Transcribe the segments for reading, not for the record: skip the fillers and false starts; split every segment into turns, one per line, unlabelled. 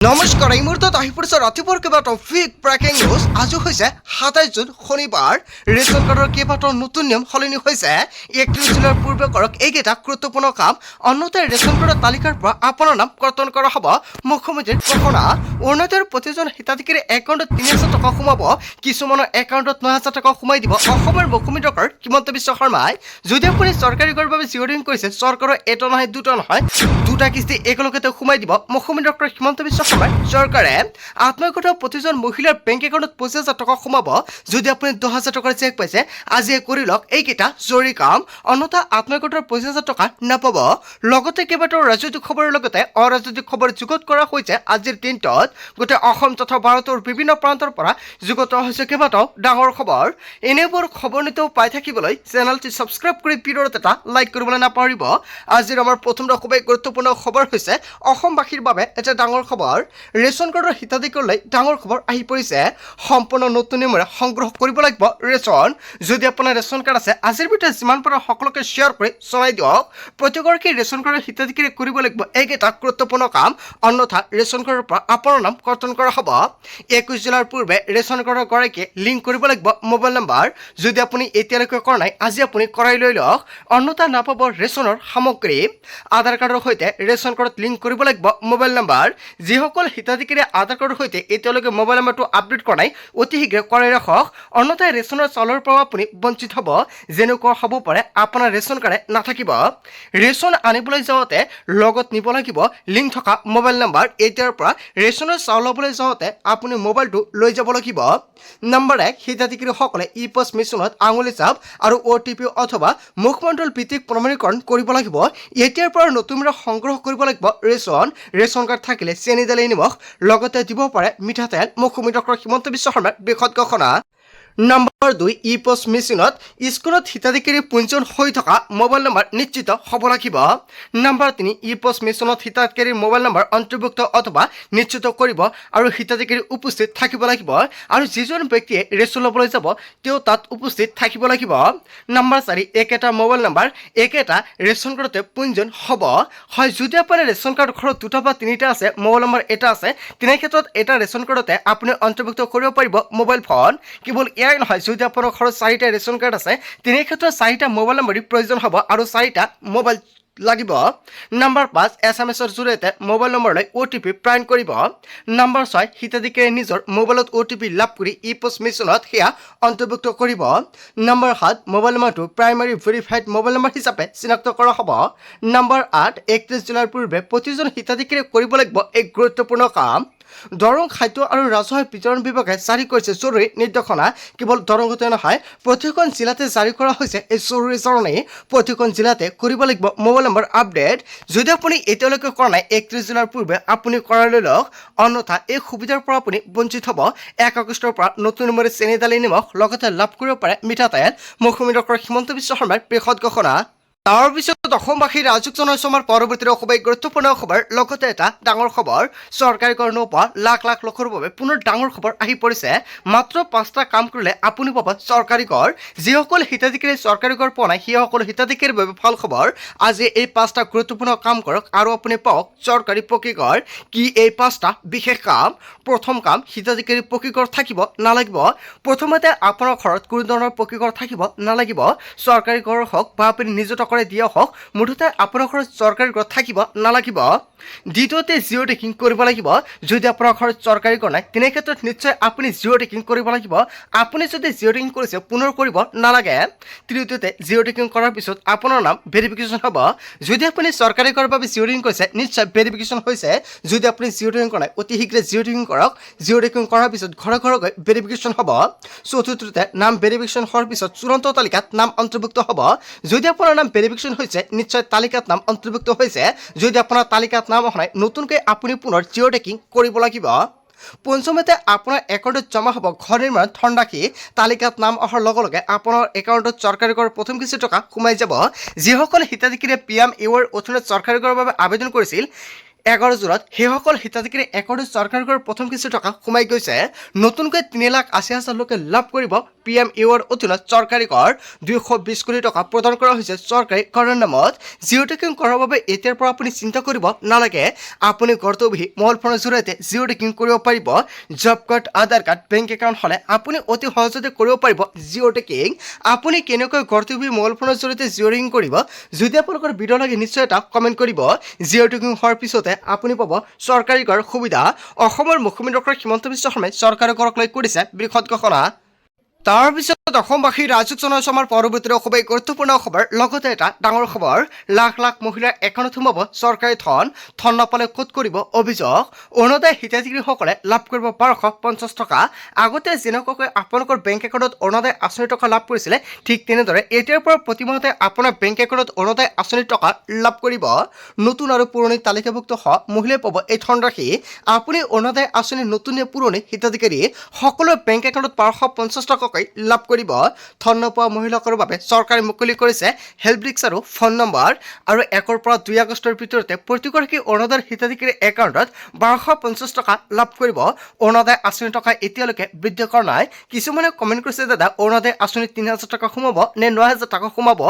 নমস্কাৰ এই মুহূৰ্তত আহি পৰিছে ৰাতিপুৱাৰ কেইবাটাও ফিক ব্ৰেকিং নিউজ। আজি হৈছে ২৭ জুন শনিবাৰ। ৰেচন কাৰ্ডৰ কেইবাটাও নতুন নিয়ম সলনি হৈছে। ৩১ জুনৰ পূৰ্বে কৰক এইকেইটা গুৰুত্বপূৰ্ণ কাম। অন্যথা ৰেচন কাৰ্ডৰ তালিকাৰ পৰা আপোনাৰ নাম কৰ্তন কৰা হ'ব। মুখ্যমন্ত্ৰীৰ ঘোষণা। অৰুণোদয়ৰ প্ৰতিজন হিতাধিকাৰী একাউণ্টত ৩,০০০ টকা সোমাব। কিছুমানৰ একাউণ্টত ৯,০০০ টকা সোমাই দিব অসমৰ মুখ্যমন্ত্ৰী ডক্টৰ হিমন্ত বিশ্ব শৰ্মাই। যদি আপুনি চৰকাৰী ঘৰৰ বাবে জিঅ'ৰিং কৰিছে, চৰকাৰৰ এটা নহয় দুটা নহয় দুটা কিস্তি একেলগতে সোমাই দিব মুখ্যমন্ত্ৰী ডক্টৰ হিমন্ত বিশ্ব শৰ্মাই। চৰকাৰে আত্মসহায়ক প্ৰতিজন মহিলাৰ বেংক একাউণ্টত ২৫,০০০ টকা সোমাব। যদি আপুনি ১০,০০০ টকাৰ চেক পাইছে, আজিয়ে কৰি লওক এইকেইটা জৰুৰী কাম। অন্যথা আত্মসহায়ক ২৫,০০০ টকা নাপাব। লগতে কেইবাটাও ৰাজনৈতিক খবৰৰ লগতে অৰাজনৈতিক খবৰ যুগুত কৰা হৈছে। আজিৰ দিনটোত গোটেই অসম তথা ভাৰতৰ বিভিন্ন প্ৰান্তৰ পৰা যুগুত হৈছে কেইবাটাও ডাঙৰ খবৰ। এনেবোৰ খবৰ নিতৌ পাই থাকিবলৈ চেনেলটি ছাবস্ক্ৰাইব কৰি ভিডিঅ'ত এটা লাইক কৰিবলৈ নাপাহৰিব। আজিৰ আমাৰ প্ৰথমটো খুবেই গুৰুত্বপূৰ্ণ খবৰ হৈছে অসমবাসীৰ বাবে এটা ডাঙৰ খবৰ। ৰেচন কাৰ্ডৰ হিতাধিকাৰীলৈ ডাঙৰ খবৰ আহি পৰিছে। সম্পূৰ্ণ নতুন নিয়মেৰে সংগ্ৰহ কৰিব লাগিব ৰেচন। যদি আপোনাৰ ৰেচন কাৰ্ড আছে, আজিৰ ভিতৰত যিমান পাৰে সকলোকে শ্বেয়াৰ কৰি জনাই দিয়ক। প্ৰতিগৰাকী ৰেচন কাৰ্ডৰ হিতাধিকাৰী কৰিব লাগিব এইকেইটা গুৰুত্বপূৰ্ণ কাম। অন্যথা ৰেচন কাৰ্ডৰ পৰা আপোনাৰ নাম কৰ্তন কৰা হ'ব। ২১ জুনৰ পূৰ্বে ৰেচন কাৰ্ডৰ গৰাকীয়ে লিংক কৰিব লাগিব মোবাইল নম্বৰ। যদি আপুনি এতিয়ালৈকে কৰা নাই, আজি আপুনি কৰাই লৈ লওক। অন্যথা নাপাব ৰেচনৰ সামগ্ৰী। আধাৰ কাৰ্ডৰ সৈতে ৰেচন কাৰ্ডত লিংক কৰিব লাগিব মোবাইল নম্বৰ। যিসকল হিতাধিকাৰী আধাৰ কাৰ্ডৰ সৈতে এতিয়ালৈকে মোবাইল নম্বৰটো আপডেট কৰা নাই, অতি শীঘ্ৰে কৰাই ৰাখক। অন্যথা ৰেচনৰ চাউলৰ পৰা আপুনি বঞ্চিত হ'ব। যেনেকুৱা হ'ব পাৰে আপোনাৰ ৰেচন কাৰ্ডে নাথাকিব। ৰেচন আনিবলৈ যাওঁতে লগত নিব লাগিব লিংক থকা মোবাইল নম্বৰ। এতিয়াৰ পৰা ৰেচনৰ চাউল ল'বলৈ যাওঁতে আপুনি মোবাইলটো লৈ যাব লাগিব। নম্বৰ ১, হিতাধিকাৰীসকলে ই-পছ মেচিনত আঙুলি ছাপ আৰু OTP অথবা মুখমণ্ডল ভিত্তিক প্ৰমাণীকৰণ কৰিব লাগিব। এতিয়াৰ পৰা নতুনৰে সংগ্ৰহ কৰিব লাগিব ৰেচন কাৰ্ড থাকিলে চেনি দালি নিমখ লগতে দিব পাৰে মিঠাতেল। মুখ্যমন্ত্ৰী ডক্টৰ হিমন্ত বিশ্ব শৰ্মাৰ বৃহৎ ঘোষণা। নম্বৰ ২, ই-পছ মেচিনত স্কুলত হিতাধিকাৰী পঞ্জীয়ন হৈ থকা মোবাইল নম্বৰ নিশ্চিত হ'ব লাগিব। নম্বৰ ৩, ই-পছ মেচিনত হিতাধিকাৰীৰ মোবাইল নম্বৰ অন্তৰ্ভুক্ত অথবা নিশ্চিত কৰিব আৰু হিতাধিকাৰী উপস্থিত থাকিব লাগিব। আৰু যিজন ব্যক্তিয়ে ৰেচন ল'বলৈ যাব তেওঁ তাত উপস্থিত থাকিব লাগিব। নম্বৰ ৪, একেটা মোবাইল নম্বৰ একেটা ৰেচন কাৰ্ডতে পঞ্জীয়ন হ'ব। হয়, যদি আপোনাৰ ৰেচন কাৰ্ড ঘৰত দুটা বা তিনিটা আছে, মোবাইল নম্বৰ এটা আছে, তেনে ক্ষেত্ৰত এটা ৰেচন কাৰ্ডতে আপুনি অন্তৰ্ভুক্ত কৰিব পাৰিব মোবাইল ফোন। কেৱল এয়াই নহয়, যদি আপোনাৰ ঘৰত ৪টা ৰেচন কাৰ্ড আছে, তেনে ক্ষেত্ৰত ৪টা মোবাইল নম্বৰৰ প্ৰয়োজন হ'ব আৰু ৪টা মোবাইল লাগিব। নম্বৰ ৫, SMS-ৰ জৰিয়তে মোবাইল নম্বৰলৈ OTP প্ৰেৰণ কৰিব। নম্বৰ ৬, হিতাধিকাৰীয়ে নিজৰ মোবাইলত OTP লাভ কৰি ই-পছ মেচিনত সেয়া অন্তৰ্ভুক্ত কৰিব। নম্বৰ ৭, মোবাইল নম্বৰটো প্ৰাইমাৰী ভেৰিফাইড মোবাইল নম্বৰ হিচাপে চিনাক্ত কৰা হ'ব। নম্বৰ ৮, ৩১ জুনৰ পূৰ্বে প্ৰতিজন হিতাধিকাৰীয়ে কৰিব লাগিব এক গুৰুত্বপূৰ্ণ কাম। দৰং খাদ্য আৰু ৰাজহুৱা বিতৰণ বিভাগে জাৰি কৰিছে জৰুৰী নিৰ্দেশনা। কেৱল দৰঙতে নহয়, প্ৰতিখন জিলাতে জাৰি কৰা হৈছে এই জৰুৰী জাননী। প্ৰতিখন জিলাতে কৰিব লাগিব মোবাইল নম্বৰ আপডেট। যদি আপুনি এতিয়ালৈকে কৰা নাই, ৩১ জুনৰ পূৰ্বে আপুনি কৰাই লৈ লওক। অন্যথা এই সুবিধাৰ পৰা আপুনি বঞ্চিত হ'ব। ১ আগষ্টৰ পৰা নতুন নিয়মেৰে চেনি দালি নিমখ লগতে লাভ কৰিব পাৰে মিঠাতেল। মুখ্যমন্ত্ৰী ডক্টৰ হিমন্ত বিশ্ব শৰ্মাৰ বৃহৎ ঘোষণা। তাৰ পিছত অসমবাসীৰ ৰাজুক জনাইছো আমাৰ পৰৱৰ্তী খুবেই গুৰুত্বপূৰ্ণ খবৰ। লগতে এটা ডাঙৰ খবৰ, চৰকাৰী কৰ নোপোৱা লাখ লাখ লোকৰ বাবে পুনৰ ডাঙৰ খবৰ আহি পৰিছে। মাত্ৰ ৫টা কাম কৰিলে আপুনি পাব চৰকাৰী কৰ। যিসকল হিতাধিকাৰী চৰকাৰী কৰ পোৱা নাই, সেইসকল হিতাধিকাৰীৰ বাবে ভাল খবৰ। আজি এই 5টা গুৰুত্বপূৰ্ণ কাম কৰক আৰু আপুনি পাওক চৰকাৰী পকী কৰ। কি এই 5টা বিশেষ কাম? প্ৰথম কাম, হিতাধিকাৰী পকী কৰ থাকিব নালাগিব। প্ৰথমতে আপোনাৰ ঘৰত কোনো ধৰণৰ পকী কৰ থাকিব নালাগিব। চৰকাৰী কৰ হওক বা আপুনি নিজ টকাৰে দিয়া হওক, মুঠতে আপোনাৰ ঘৰত চৰকাৰী কৰ থাকিব নালাগিব। দ্বিতীয়তে জিঅ' টেকিং কৰিব লাগিব। যদি আপোনাৰ ঘৰত চৰকাৰী কৰ নাই, তেনে ক্ষেত্ৰত নিশ্চয় আপুনি জিঅ' টেকিং কৰিব লাগিব। আপুনি যদি জিঅ' টেকিং কৰিছে, পুনৰ কৰিব নালাগে। তৃতীয়তে জিঅ' টেকিং কৰাৰ পিছত আপোনাৰ নাম ভেৰিফিকেশ্যন হ'ব। যদি আপুনি চৰকাৰী কৰৰ বাবে জিঅ' টেকিং কৰিছে, নিশ্চয় ভেৰিফিকেশ্যন হৈছে। যদি আপুনি জিঅ' টেকিং কৰা নাই, অতি শীঘ্ৰে জিঅ' টেকিং কৰক। জিঅ' টেকিং কৰাৰ পিছত ঘৰে ঘৰে গৈ ভেৰিফিকেশ্যন হ'ব। চতুৰ্থতে নাম ভেৰিফিকেশ্যন হোৱাৰ পিছত চূড়ান্ত তালিকাত নাম অন্তৰ্ভুক্ত হ'ব। যদি আপোনাৰ নাম ভেৰিফিকেশ্যন হৈছে, নিশ্চয় তালিকাত নাম অন্তৰ্ভুক্ত হৈছে। যদি আপোনাৰ তালিকাত নাম অহা নাই, নতুনকৈ আপুনি পুনৰ জিঅ' টেকিং কৰিব লাগিব। পঞ্চমতে আপোনাৰ একাউণ্টত জমা হ'ব ঘৰ নিৰ্মাণ ধনৰাশি। তালিকাত নাম অহাৰ লগে লগে আপোনাৰ একাউণ্টত চৰকাৰী কৰৰ প্ৰথম কিছু টকা সোমাই যাব। যিসকল হিতাধিকাৰীয়ে PM-AY অধীনত চৰকাৰী কৰৰ বাবে আবেদন কৰিছিল, 11 জুনত সেইসকল হিতাধিকাৰী একাউণ্টত চৰকাৰৰ প্ৰথম কিছু টকা সোমাই গৈছে। নতুনকৈ 3,80,000 লোকে লাভ কৰিব PMAৰ অধীনত চৰকাৰী কৰ 220 কোটি টকা প্ৰদান কৰা হৈছে চৰকাৰী কৰৰ নামত। জিঅ' টেকিং কৰাৰ বাবে এতিয়াৰ পৰা আপুনি চিন্তা কৰিব নালাগে। আপুনি ঘৰতো বহি মোবাইল ফোনৰ জৰিয়তে জিঅ' টেকিং কৰিব পাৰিব। জব কাৰ্ড, আধাৰ কাৰ্ড, বেংক একাউণ্ট হ'লে আপুনি অতি সহজতে কৰিব পাৰিব জিঅ' টেকিং। আপুনি কেনেকৈ ঘৰতো বহি মোবাইল ফোনৰ জৰিয়তে জিঅ' টেকিং কৰিব, যদি আপোনালোকৰ ভিডিঅ' লাগে নিশ্চয় এটা কমেণ্ট কৰিব। জিঅ' টেকিং হোৱাৰ পিছতে আপুনি পাব চৰকাৰী কৰ সুবিধা। অসমৰ মুখ্যমন্ত্ৰী ডক্টৰ হিমন্ত বিশ্ব শৰ্মাই চৰকাৰী কৰক লৈ কৰিছে বৃহৎ ঘোষণা। তাৰপিছত অসমবাসী ৰাজুক জনাইছে আমাৰ পৰৱৰ্তী খুবেই গুৰুত্বপূৰ্ণ খবৰ। লগতে এটা ডাঙৰ খবৰ, লাখ লাখ মহিলাৰ একাউণ্টত সোমাব চৰকাৰী ধন নাপালে ক'ত কৰিব অভিযোগ। অৰুণোদয় হিতাধিকাৰীসকলে লাভ কৰিব 1250 টকা। আগতে যেনেকুৱাকৈ আপোনালোকৰ বেংক একাউণ্টত অৰুণোদয় আঁচনিৰ টকা লাভ কৰিছিলে, ঠিক তেনেদৰে এতিয়াৰ পৰা প্ৰতিমাহতে আপোনাৰ বেংক একাউণ্টত অৰুণোদয় আঁচনিৰ টকা লাভ কৰিব। নতুন আৰু পুৰণি তালিকাভুক্ত মহিলাই পাব এই ধনৰাশি। আপুনি অৰুণোদয় আঁচনিৰ নতুন পুৰণি হিতাধিকাৰী সকলো বেংক একাউণ্টত 1250 টকা লাভ কৰিব। ধন নোপোৱা মহিলাসকলৰ বাবে চৰকাৰে মুকলি কৰিছে হেল্প ডেস্ক আৰু ফোন নম্বৰ। আৰু 1 পৰা 2 আগষ্টৰ ভিতৰতে প্ৰতিগৰাকী অৰুণোদয় হিতাধিকাৰীৰ একাউণ্টত 1250 টকা লাভ কৰিব। অৰুণোদয় আঁচনিৰ টকা এতিয়ালৈকে বৃদ্ধি কৰা নাই। কিছুমানে কমেণ্ট কৰিছে, দাদা অৰুণোদয় আঁচনিত 3,000 টকা সোমাব নে 9,000 টকা সোমাব?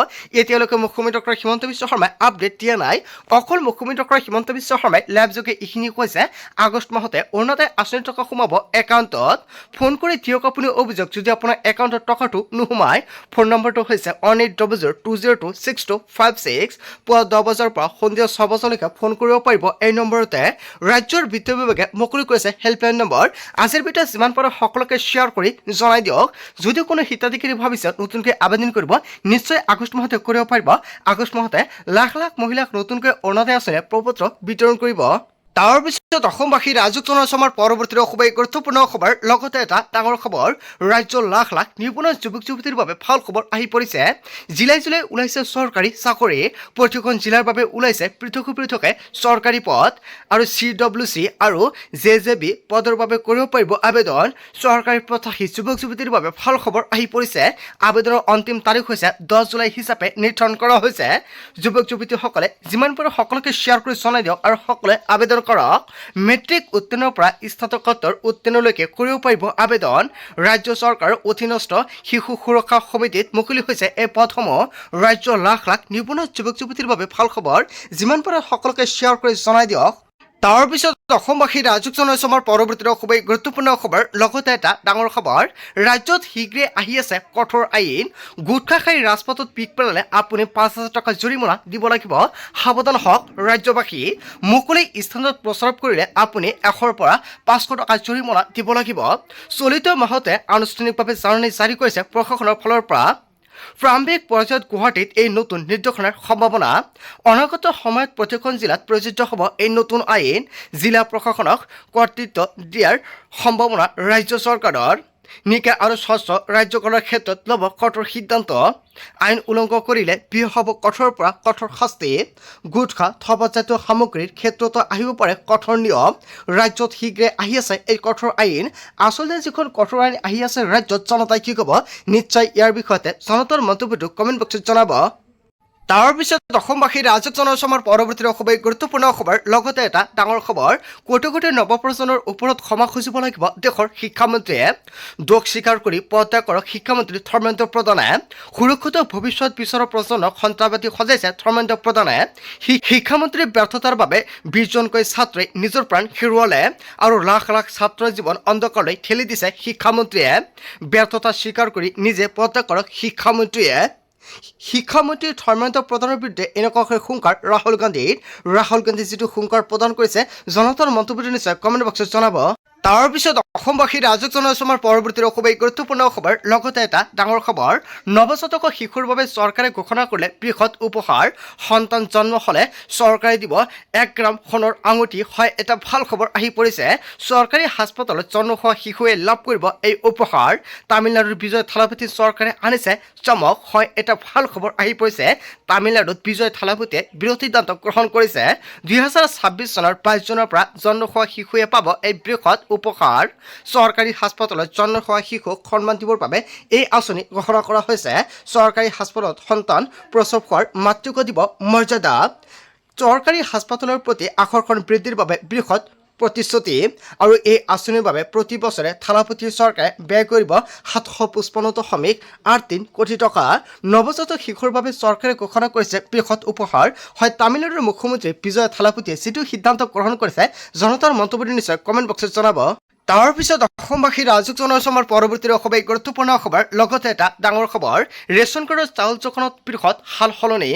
এতিয়ালৈকে মুখ্যমন্ত্ৰী ডক্টৰ হিমন্ত বিশ্ব শৰ্মাই আপডেট দিয়া নাই। অকল মুখ্যমন্ত্ৰী ডক্টৰ হিমন্ত বিশ্ব শৰ্মাই লাইভযোগে এইখিনি কৈছে, আগষ্ট মাহতে অৰুণোদয় আঁচনিৰ টকা সোমাব একাউণ্টত। ফোন কৰি দিয়ক আপুনি অভিযোগ যদি আপোনাৰ একাউণ্টত টকাটো নোসোমায়। ফোন নম্বৰটো হৈছে 1800202626। পুৱা 10 বজাৰ পৰা সন্ধিয়া 6 বজালৈকে ফোন কৰিব পাৰিব এই নম্বৰতে। ৰাজ্যৰ বিত্ত বিভাগে মুকলি কৰিছে হেল্পলাইন নম্বৰ। আজিৰ ভিডিঅ'ত যিমান পাৰে সকলোকে শ্বেয়াৰ কৰি জনাই দিয়ক। যদি কোনো হিতাধিকাৰী ভাবিছে নতুনকৈ আবেদন কৰিব, নিশ্চয় আগষ্ট মাহতে কৰিব পাৰিব। আগষ্ট মাহতে লাখ লাখ মহিলাক নতুনকৈ অৰুণোদয় আঁচনিয়ে প্ৰপত্ৰ বিতৰণ কৰিব। তাৰপিছত অসমবাসী ৰাজুক জনাইছে আমাৰ পৰৱৰ্তী খুবেই গুৰুত্বপূৰ্ণ খবৰ। লগতে এটা ডাঙৰ খবৰ, ৰাজ্যৰ লাখ লাখ নিবনুৱা যুৱক যুৱতীৰ বাবে ভাল খবৰ আহি পৰিছে। জিলাই জিলাই ওলাইছে চৰকাৰী চাকৰি। প্ৰতিখন জিলাৰ বাবে ওলাইছে পৃথকে পৃথকে চৰকাৰী পদ। আৰু CWC আৰু JJB পদৰ বাবে কৰিব পাৰিব আবেদন। চৰকাৰী প্ৰত্যাশী যুৱক যুৱতীৰ বাবে ভাল খবৰ আহি পৰিছে। আবেদনৰ অন্তিম তাৰিখ হৈছে 10 জুলাই হিচাপে নিৰ্ধাৰণ কৰা হৈছে। যুৱক যুৱতীসকলে যিমান পাৰে সকলোকে শ্বেয়াৰ কৰি জনাই দিয়ক আৰু সকলোৱে আবেদন কৰক। মেট্ৰিক উত্তীৰ্ণৰ পৰা স্নাতকোত্তৰ উত্তীৰ্ণলৈকে কৰিব পাৰিব আবেদন। ৰাজ্য চৰকাৰৰ অধীনস্থ শিশু সুৰক্ষা সমিতিত মুকলি হৈছে এই পদসমূহ। ৰাজ্যৰ লাখ লাখ নিবনুৱা যুৱক যুৱতীৰ বাবে ভাল খবৰ। যিমান পাৰে সকলোকে শ্বেয়াৰ কৰি জনাই দিয়ক। তাৰপিছত অসমবাসী ৰাজুক জনাইছে আমাৰ পৰৱৰ্তী খুবেই গুৰুত্বপূৰ্ণ খবৰ। লগতে এটা ডাঙৰ খবৰ, ৰাজ্যত শীঘ্ৰে আহি আছে কঠোৰ আইন। গুটখা খাই ৰাজপথত পিক পেলালে আপুনি 5,000 টকা জৰিমনা দিব লাগিব। সাৱধান হওক ৰাজ্যবাসী। মুকলি স্থানত প্ৰস্ৰাৱ কৰিলে আপুনি 100 পৰা 500 টকা জৰিমনা দিব লাগিব। চলিত মাহতে আনুষ্ঠানিকভাৱে জাননী জাৰি কৰিছে প্ৰশাসনৰ ফালৰ পৰা। প্ৰাৰম্ভিক পৰ্যায়ত গুৱাহাটীত এই নতুন নিৰ্দেশনাৰ সম্ভাৱনা। অনাগত সময়ত প্ৰতিখন জিলাত প্ৰযোজ্য হ'ব এই নতুন আইন। জিলা প্ৰশাসনক কৰ্তৃত্ব দিয়াৰ সম্ভাৱনা ৰাজ্য চৰকাৰৰ। নিকা আৰু স্বচ্ছ ৰাজ্যখনৰ ক্ষেত্ৰত ল'ব কঠোৰ সিদ্ধান্ত। আইন উলংঘন কৰিলে বিহ হ'ব কঠোৰৰ পৰা কঠোৰ শাস্তি। গুটখা ধপাতজাতীয় সামগ্ৰীৰ ক্ষেত্ৰতো আহিব পাৰে কঠোৰ নিয়ম। ৰাজ্যত শীঘ্ৰে আহি আছে এই কঠোৰ আইন। আচলতে যিখন কঠোৰ আইন আহি আছে ৰাজ্যত, জনতাই কি ক'ব নিশ্চয় ইয়াৰ বিষয়তে জনতাৰ মন্তব্যটো কমেণ্ট বক্সত জনাব। তাৰপিছত অসমবাসী ৰাজুক জনাইছে আমাৰ পৰৱৰ্তী খুবেই গুৰুত্বপূৰ্ণ খবৰ। লগতে এটা ডাঙৰ খবৰ, কোটি কোটি নৱপ্ৰজন্মৰ ওপৰত ক্ষমা খুজিব লাগিব দেশৰ শিক্ষামন্ত্ৰীয়ে। দোষ স্বীকাৰ কৰি পদত্যাগ কৰক শিক্ষামন্ত্ৰী ধৰ্মেন্দ্ৰ প্ৰধানে। সুৰক্ষিত ভৱিষ্যত বিচৰা প্ৰজন্মক সন্ত্ৰাসবাদী সজাইছে ধৰ্মেন্দ্ৰ প্ৰধানে। শিক্ষামন্ত্ৰীৰ ব্যৰ্থতাৰ বাবে 20জনকৈ ছাত্ৰই নিজৰ প্ৰাণ হেৰুৱালে আৰু লাখ লাখ ছাত্ৰৰ জীৱন অন্ধকাৰলৈ ঠেলি দিছে শিক্ষামন্ত্ৰীয়ে। ব্যৰ্থতা স্বীকাৰ কৰি নিজে পদত্যাগ কৰক শিক্ষামন্ত্ৰীয়ে। শিক্ষামন্ত্ৰী ধৰ্মেন্দ্ৰ প্ৰধানৰ বিৰুদ্ধে এনেকুৱাকৈ হুংকাৰ ৰাহুল গান্ধী যিটো হুংকাৰ প্ৰদান কৰিছে, জনতাৰ মন্তব্যটো নিশ্চয় কমেণ্ট বক্সত জনাব। তাৰপিছত অসমবাসী ৰাজুক জনাইছে আমাৰ পৰৱৰ্তী খুবেই গুৰুত্বপূৰ্ণ খবৰ। লগতে এটা ডাঙৰ খবৰ, নৱজাতক শিশুৰ বাবে চৰকাৰে ঘোষণা কৰিলে বৃহৎ উপহাৰ। সন্তান জন্ম হ'লে চৰকাৰে দিব 1 গ্ৰাম সোণৰ আঙুঠি। হয়, এটা ভাল খবৰ আহি পৰিছে। চৰকাৰী হাস্পতালত জন্ম হোৱা শিশুৱে লাভ কৰিব এই উপহাৰ। তামিলনাডুৰ বিজয় থালাপতি চৰকাৰে আনিছে চমক। হয়, এটা ভাল খবৰ আহি পৰিছে। তামিলনাডুত বিজয় থালাপতিয়ে বিৰোধ সিদ্ধান্ত গ্ৰহণ কৰিছে। 2026 চনৰ 22 জুনৰ পৰা জন্ম হোৱা শিশুৱে পাব এই বৃহৎ উপহাৰ। চৰকাৰী হাস্পতালত জন্ম হোৱা শিশুক সন্মান দিবৰ বাবে এই আঁচনি ঘোষণা কৰা হৈছে। চৰকাৰী হাস্পতালত সন্তান প্ৰসৱ হোৱাৰ মাতৃক দিব মৰ্যাদা। চৰকাৰী হাস্পাতালৰ প্ৰতি আকৰ্ষণ বৃদ্ধিৰ বাবে বৃহৎ প্ৰতিশ্ৰুতি আৰু এই আঁচনিৰ বাবে প্ৰতি বছৰে থালাপতি চৰকাৰে ব্যয় কৰিব 755.83 কোটি টকা। নৱজাতক শিশুৰ বাবে চৰকাৰে ঘোষণা কৰিছে বৃহৎ উপহাৰ। হয়, তামিলনাডুৰ মুখ্যমন্ত্ৰী বিজয় থালাপতিয়ে যিটো সিদ্ধান্ত গ্ৰহণ কৰিছে জনতাৰ মন্তব্য নিশ্চয় কমেণ্ট বক্সত জনাব। তাৰ পিছত অসমবাসী ৰাজুক জনাইছো আমাৰ পৰৱৰ্তী অসমৰ গুৰুত্বপূৰ্ণ খবৰ। লগতে এটা ডাঙৰ খবৰ, ৰেচন কাৰ্ডৰ চাউল যোগানত বৃহৎ সাল সলনি।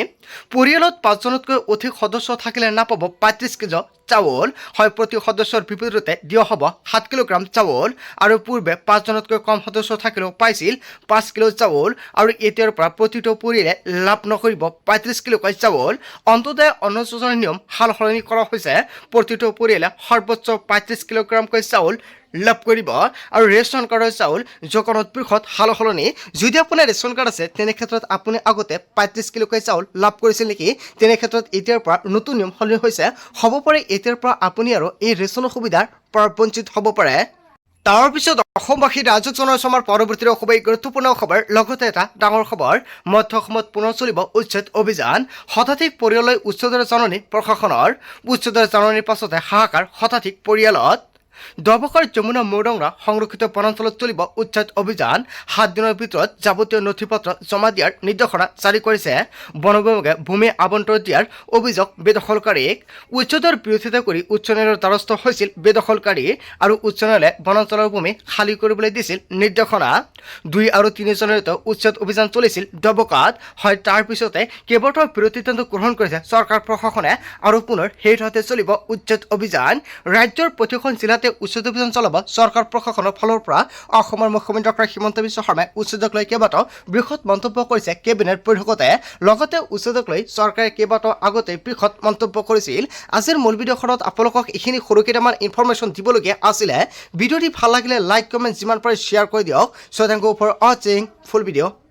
পৰিয়ালত 5জনতকৈ অধিক সদস্য থাকিলে নাপাব 35 কেজি চাউল। হয়, প্ৰতি সদস্যৰ বিপৰীতে দিয়া হ'ব 7 কিলোগ্ৰাম চাউল। আৰু পূৰ্বে 5জনতকৈ কম সদস্য থাকিলেও পাইছিল 5 কিলো চাউল। আৰু এতিয়াৰ পৰা প্ৰতিটো পৰিয়ালে লাভ নকৰিব 35 কিলোকৈ চাউল। অন্তদয় অন্ন যোজনাৰ নিয়ম সাল সলনি কৰা হৈছে। প্ৰতিটো পৰিয়ালে সৰ্বোচ্চ 35 কিলোগ্ৰামকৈ চাউল লাভ কৰিব। আৰু ৰেচন কাৰ্ডৰ চাউল যোগানত বৃহৎ সাল সলনি। যদি আপোনাৰ ৰেচন কাৰ্ড আছে তেনে ক্ষেত্ৰত আপুনি আগতে 35 কিলোকৈ চাউল লাভ কৰিছিল নেকি? তেনে ক্ষেত্ৰত এতিয়াৰ পৰা নতুন নিয়ম সলনি হৈছে। হ'ব পাৰে এতিয়াৰ পৰা আপুনি আৰু এই ৰেচনৰ সুবিধাৰ পৰা বঞ্চিত হ'ব পাৰে। তাৰ পিছত অসমবাসী ৰাজুক জনাইছো আমাৰ পৰৱৰ্তী খুবেই গুৰুত্বপূৰ্ণ খবৰ। লগতে এটা ডাঙৰ খবৰ, মধ্য অসমত পুনৰ চলিব উচ্ছেদ অভিযান। শতাধিক পৰিয়াললৈ উচ্ছেদৰ জাননী প্ৰশাসনৰ। উচ্ছেদৰ জাননীৰ পাছতে হাহাকাৰ শতাধিক পৰিয়ালত। দবকাৰ যমুনা মৌৰংৰা সংৰক্ষিত বনাঞ্চলত চলিব উচ্ছেদ অভিযান। 7 দিনৰ ভিতৰত যাৱতীয় নথি পত্ৰ জমা দিয়াৰ নিৰ্দেশনা জাৰি কৰিছে বন বিভাগে। ভূমি আবণ্টন দিয়াৰ অভিযোগ বেদখলকাৰীক। উচ্ছেদৰ বিৰোধিতা কৰি উচ্চ ন্যায়ালয়ৰ দ্বাৰস্থ হৈছিল বেদখলকাৰী। আৰু উচ্চ ন্যায়ালয়ে বনাঞ্চলৰ ভূমি খালী কৰিবলৈ দিছিল নিৰ্দেশনা। 2 আৰু 3 জানুৱাৰীত উচ্ছেদ অভিযান চলিছিল ডবকাত। হয়, তাৰ পিছতে কেইবাটাও বিৰোধী সিদ্ধান্ত গ্ৰহণ কৰিছে চৰকাৰ প্ৰশাসনে। আৰু পুনৰ সেই ঠাইতে চলিব উচ্ছেদ অভিযান। ৰাজ্যৰ প্ৰতিখন জিলাতে উচ্ছেদ অভিযান চলাব চৰকাৰ প্ৰশাসনৰ ফালৰ পৰা। অসমৰ মুখ্যমন্ত্ৰী ডক্টৰ হিমন্ত বিশ্ব শৰ্মাই উচ্ছেদক লৈ কেইবাটাও বৃহৎ মন্তব্য কৰিছে কেবিনেট বৈঠকতে। লগতে উচ্ছেদক লৈ চৰকাৰে কেইবাটাও আগতে বৃহৎ মন্তব্য কৰিছিল। আজিৰ মূল ভিডিঅ'খনত আপোনালোকক এইখিনি সৰু কেইটামান ইনফৰমেশ্যন দিবলগীয়া আছিলে। ভিডিঅ'টি ভাল লাগিলে লাইক কমেণ্ট যিমান পাৰে শ্বেয়াৰ কৰি দিয়ক। চ' থেংক ইউ ফৰ ৱাচিং ফুল ভিডিঅ'।